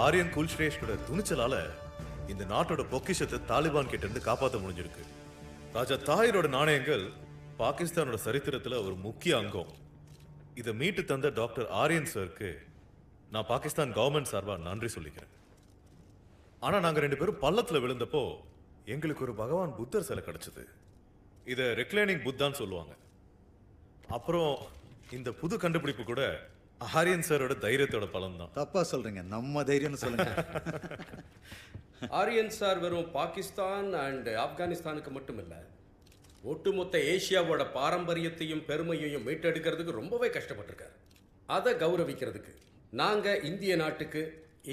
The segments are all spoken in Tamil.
ஆரியன் குல்ஸ்ரேஷ்டோட துணிச்சலால இந்த நாட்டோட பொக்கிஷத்தை தாலிபான் கிட்ட இருந்து காப்பாற்ற முடிஞ்சிருக்கு. ராஜா தாயிரோட நாணயங்கள் பாகிஸ்தானோட சரித்திரத்துல ஒரு முக்கிய அங்கம். இதை மீட்டு தந்த டாக்டர் ஆரியன் சருக்கு நான் பாகிஸ்தான் கவர்மெண்ட் சார்பா நன்றி சொல்லிக்கிறேன். ஆனா நாங்க 2 பேரும் பள்ளத்துல விழுந்தப்போ எங்களுக்கு ஒரு பகவான் புத்தர் சிலை கிடைச்சது. இதை ரெக்ளைனிங் புத்தான்னு சொல்லுவாங்க. அப்புறம் இந்த புது கண்டுபிடிப்பு கூட ஆரியன் சாரோட தைரியத்தோட பலன் தான். தப்பா சொல்றீங்க, நம்ம தைரியம்னு சொல்லுங்க. ஆரியன் சார் வெறும் பாகிஸ்தான் அண்ட் ஆப்கானிஸ்தானுக்கு மட்டும் இல்லை, ஒட்டுமொத்த ஏசியாவோட பாரம்பரியத்தையும் பெருமையையும் மீட்டெடுக்கிறதுக்கு ரொம்பவே கஷ்டப்பட்டிருக்காரு. அதை கௌரவிக்கிறதுக்கு நாங்கள் இந்திய நாட்டுக்கு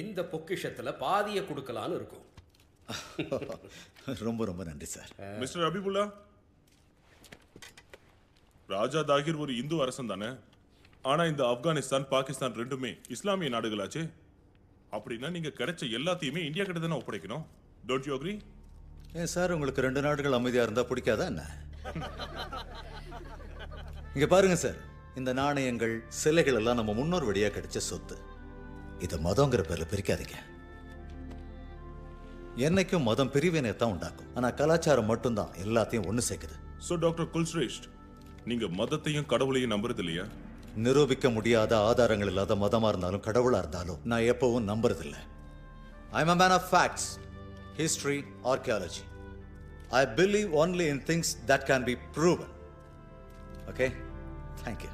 இந்த பொக்கிஷத்தில் பாதியை கொடுக்கலான்னு இருக்கோம். ரொம்ப ரொம்ப நன்றி சார். மிஸ்டர் அபிபுல்லா, ராஜா தாகிர் ஒரு இந்து அரசன் தானே. ஆனா இந்த ஆப்கானிஸ்தான் பாகிஸ்தான் ரெண்டுமே இஸ்லாமிய நாடுகளாச்சு. அப்படின்னா நீங்க கிடைச்ச எல்லாத்தையுமே இந்தியா கிட்ட தானே ஒப்படைக்கணும். Don't you agree? ஏன் சார், உங்களுக்கு 2 நாடுகள் அமைதியா இருந்தா பிடிக்காதா என்ன? இங்க பாருங்க சார், இந்த நாணயங்கள் சிலைகள் எல்லாம் நம்ம முன்னோர் வழியா கிடைச்ச சொத்து. இதை மதங்கிற பேர்ல பிரிக்காதீங்க. என்னைக்கும் மதம் பிரிவினை தான் உண்டாக்கும். ஆனா கலாச்சாரம் மட்டும்தான் எல்லாத்தையும் ஒண்ணு சேர்க்குது. சோ டாக்டர் குல்ஸ்ரேஷ்ட், நீங்க மதத்தையும் கடவுளையும் நம்புறது இல்லையா? நிரூபிக்க முடியாத ஆதாரங்கள் இல்லாத மதமா இருந்தாலும் கடவுளா இருந்தாலும் நான் எப்பவும் நம்புறதில்லை. I am a man of facts, history, archaeology. I believe only in things that can be proven. Okay? Thank you.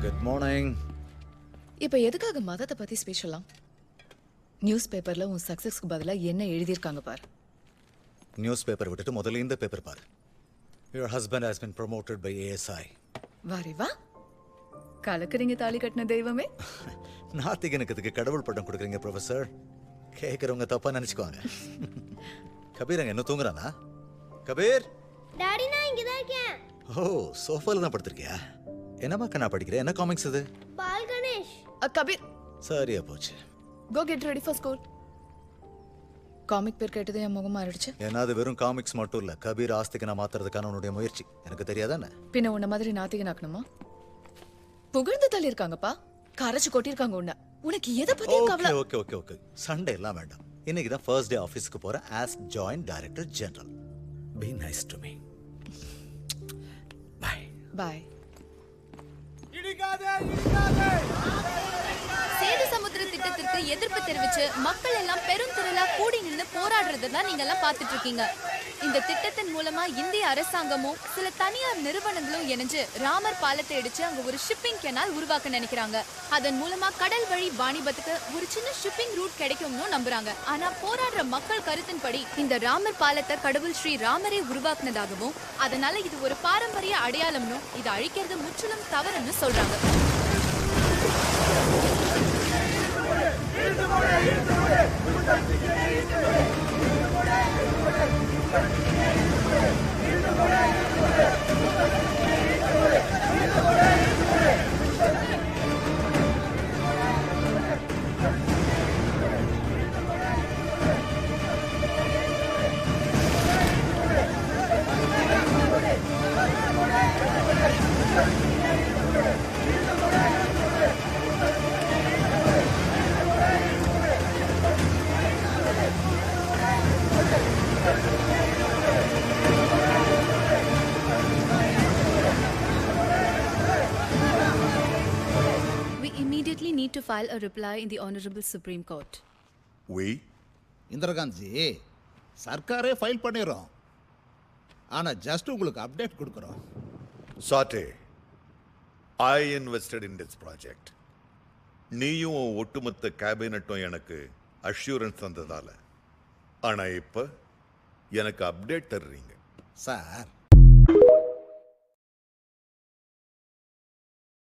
Good morning. இப்போ எதுக்காக மதத்தை பத்தி பேசலாம்? நியூஸ் பேப்பர்ல உன் சக்சஸ்க்கு பதிலா என்ன எழுதியிருக்காங்க பாரு. நியூஸ் பேப்பர் விட்டுட்டு முதல்ல இந்த பேப்பர் பாரு. Your husband has been promoted by ASI. வாரி வா, கலக்குறீங்க தாலி கட்டின தெய்வமே. நாத்திகனுக்கு கடவுள் பட்டம் கொடுக்குறீங்க ப்ரொஃபசர். கேட்குறவங்க தப்பா நினைச்சுக்குவாங்க. கபீர் அங்க என்ன தூங்குறானா? கபீர், டாடி நான் இங்க தான் இருக்கேன். ஓ, சோஃபால தான் படுத்திருக்கியா? என்னமா கண்ணா படிக்கிற? என்ன காமிக்ஸ் இது? பால் கணேஷ். கபீர், சரியா போச்சு. Go get ready for school. Comic பேர் கேட்டது என் முகமா ஆயிடுச்சு. ஏன்னா அது வெறும் காமிக்ஸ் மட்டும் இல்ல, கபீர் ஆஸ்திகனா மாத்துறதுக்கான உன்னுடைய முயற்சி. எனக்கு தெரியாதானே? பின்ன உன்ன மாதிரி நாத்திகனாக்கணுமா? புகழ்ந்து தள்ளி இருக்காங்கப்பா, கரைச்சு கொட்டிருக்காங்க உன்ன. உனக்கு எதை பத்தி கவலை? ஓகே ஓகே ஓகே, சண்டே எல்லாம் வேண்டாம். இன்னைக்கு தான் ஃபர்ஸ்ட் டே ஆபீஸ்க்கு போறேன் as joint director general. Be nice to me. Bye. பாய். சேது சமுத்திர திட்டத்திற்கு எதிர்ப்பு தெரிவிச்சு மக்கள் எல்லாம் பெருந்திரளா கூடி நின்று போராடுறதுதான் நீங்க எல்லாம் பாத்துட்டு இருக்கீங்க. இந்த திட்டத்தின் மூலமா இந்திய அரசாங்கமும் சில தனியார் நிறுவனங்களும் இணைஞ்சு ராமர் பாலத்தை இடிச்சு அங்க ஒரு ஷிப்பிங் கெனால் உருவாக்க நினைக்கிறாங்க. அதன் மூலமா கடல் வழி வாணிபத்துக்கு ஒரு சின்ன ஷிப்பிங் ரூட் கிடைக்கும்னு நம்புறாங்க. ஆனா போராடுற மக்கள் கருத்தின்படி இந்த ராமர் பாலத்தை கடவுள் ஸ்ரீ ராமரே உருவாக்குனதாகவும் அதனால இது ஒரு பாரம்பரிய அடையாளம்னு இதை அழிக்கிறது முற்றிலும் தவறுன்னு சொல்றாங்க. Need to file a reply in the Honorable Supreme Court. We? Indrakanth ji, சர்க்காரே ஃபைல் பண்ணிடுறோம். ஆனால் ஜஸ்ட் உங்களுக்கு அப்டேட் கொடுக்குறோம். Sate, I invested in this project. நீயும் ஒட்டுமொத்த கேபினட்டும் எனக்கு அஷ்யூரன்ஸ் தந்ததால. ஆனால் இப்போ எனக்கு அப்டேட் தர்றீங்க. சார்,